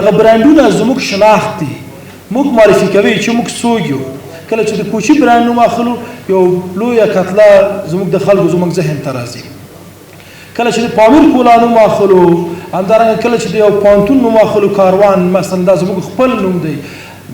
دغه برانډونه زموږ شناخت دي، موږ معرفي کوي چې موږ څوک یو. کله چې د کوچي برانډ نوم اخلو یو لویه کتله زموږ د خلکو زموږ ذهن ته راځي. کله چې د پامیر کولا نوم اخلو، همدارنګه کله چې د یو پوهنتون نوم اخلو کاروان، مثلا دا زموږ خپل نوم دی،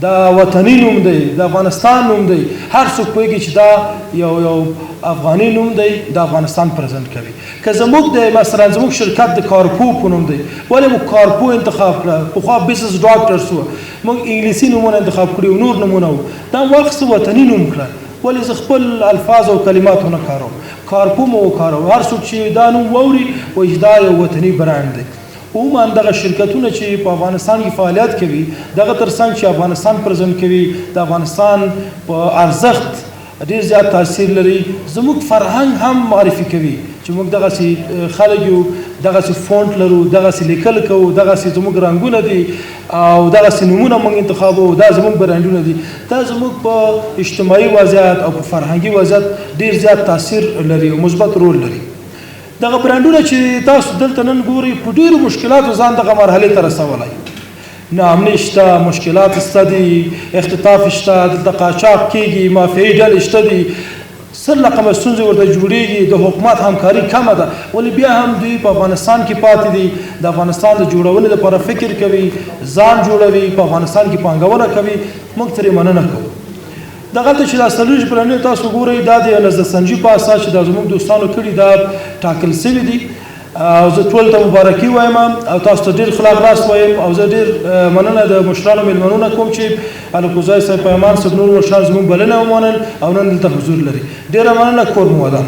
دا وطني نوم دی، د افغانستان نوم دی. هر څوک پوهېږي چې دا یو افغاني نوم دی، د افغانستان پرزنټ کوي. که زموږ د مثلا زموږ شرکت د کارپو په نوم دی، ولې موږ کارپو انتخاب کړه؟ پخوا بزنس ډاکټرس وو، موږ انګلیسي نومونه انتخاب کړي او نور نومونه وو. دا واخیسته وطني نوم کړه، ولې زه خپل الفاظ او کلمات ونه کاروم، کارپو مو وکاروم. هر څوک چې دا نوم واوري وایي دا یو وطني برانډ دی. عموما دغه شرکتونه چې په افغانستان کې فعالیت کوي، دغه ترڅنګ چې افغانستان پرزنټ کوي، د افغانستان په ارزښت ډېر زیات تاثیر لري. زموږ فرهنګ هم معرفي کوي چې موږ دغسې خلک یو، دغسې فونټ لرو، دغسې لیکل کوو، دغسې زموږ رنګونه دي او دغسې نومونه موږ انتخابوو. دا زموږ برانډونه دي. دا زموږ په اجتماعي وضعیت او په فرهنګي وضعیت ډېر زیات تاثیر لري او مثبت رول لري. دغه برانډونه چې تاسو دلته نن ګورئ، په ډېرو مشکلاتو ځان دغه مرحلې ته رسولی. ناامني شته، مشکلات شته دي، اختطاف شته، دلته قاچاق کېږي، مافیایي ډلې شته دي، سل رقمه ستونزې ورته جوړېږي، د حکومت همکاري کمه ده، ولې بیا هم دوی په افغانستان کې پاتې دي، د افغانستان د جوړونې لپاره فکر کوي، ځان جوړوي، په افغانستان کې پانګونه کوي. موږ ترې مننه کوو. دغلته چې دا څلوېښت برانډونه تاسو ګورئ، دا د نظرسنجي په اساس چې دا زموږ دوستانو کړي، دا ټاکل سوي دي. او زه ټول ته مبارکي وایم او تاسو ته ډېر خلاق راست وایم. او زه ډېر مننه د مشرانو میلمنونه کوم چې الکوزای صاحب، پیمان صاحب، نور مشران زموږ بلنه ومنل او نن دلته حضور لري. ډېره مننه. کور مو ودان.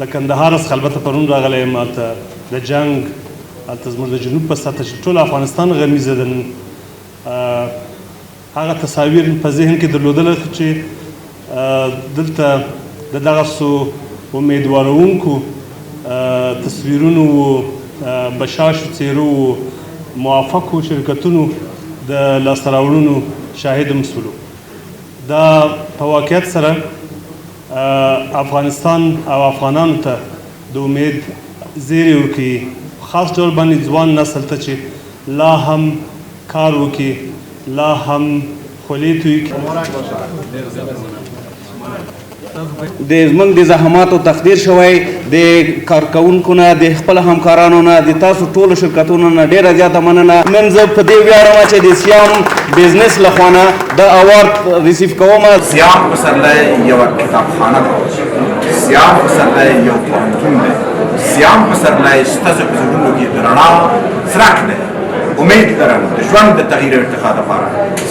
د کندهار څخه البته پرون راغلی یم، هلته د جنګ، هلته زموږ د جنوب په سطحه چې ټول افغانستان غمیزه ده، نن هغه تصاویر په ذهن کې درلودله چې دلته د دغسو امیدوارونکو تصویرونو و، بشاشو څیرو و، موافقو شرکتونو د لاسته راوړنو شاهد مسولو. دا په واقعیت سره افغانستان او افغانانو ته د امید زیری ورکوي، خاص ډول باندې ځوان نسل ته چې لا هم کار وکړي، لا هم خولې توی کړي. د زموږ د زحماتو تقدیر شوی، د کارکوونکو نه، د خپل همکارانو نه، د تاسو ټولو شرکتونو نه ډېره زیاته مننه. نن زه په دې ویاړم چې د سیام بزنس له خوا نه د اوارډ ریسیف کوم. سیام پسرلی یوه کتابخانه ده، سیام پسرلی یو پوهنتون دی، سیام پسرلی ستاسو په زړونو کې د رڼا څرک دی. امید لرم د ژوند د تغییر ارتقا لپاره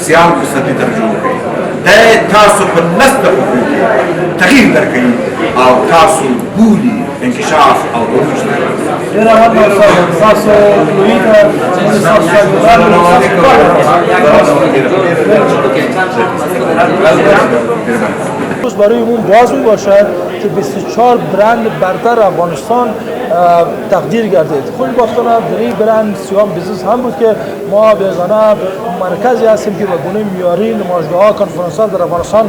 سیام پسرلی ترجمه کوي. دی تاسو په لس دقیقو کې تغییر درکوي او تاسو بولي انکشاف او عروج ته. ډېره مننه استاد، ستاسو لویي ته ستاسو شاګردانو روز برای عموم باز می باشد که 24 برند برتر افغانستان تقدیر گردید. خوشبختانه در این برند سیام بیزنس هم بود که ما بیگانه مرکزی هستیم که به گونه معیاری نمایشگاه‌ها، کنفرانس‌ها در افغانستان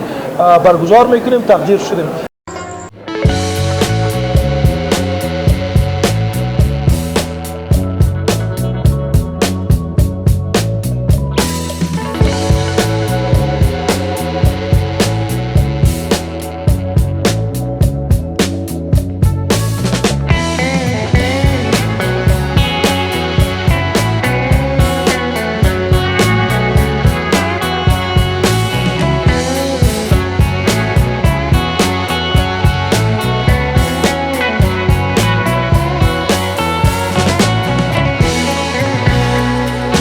برگزار میکنیم، تقدیر شدیم.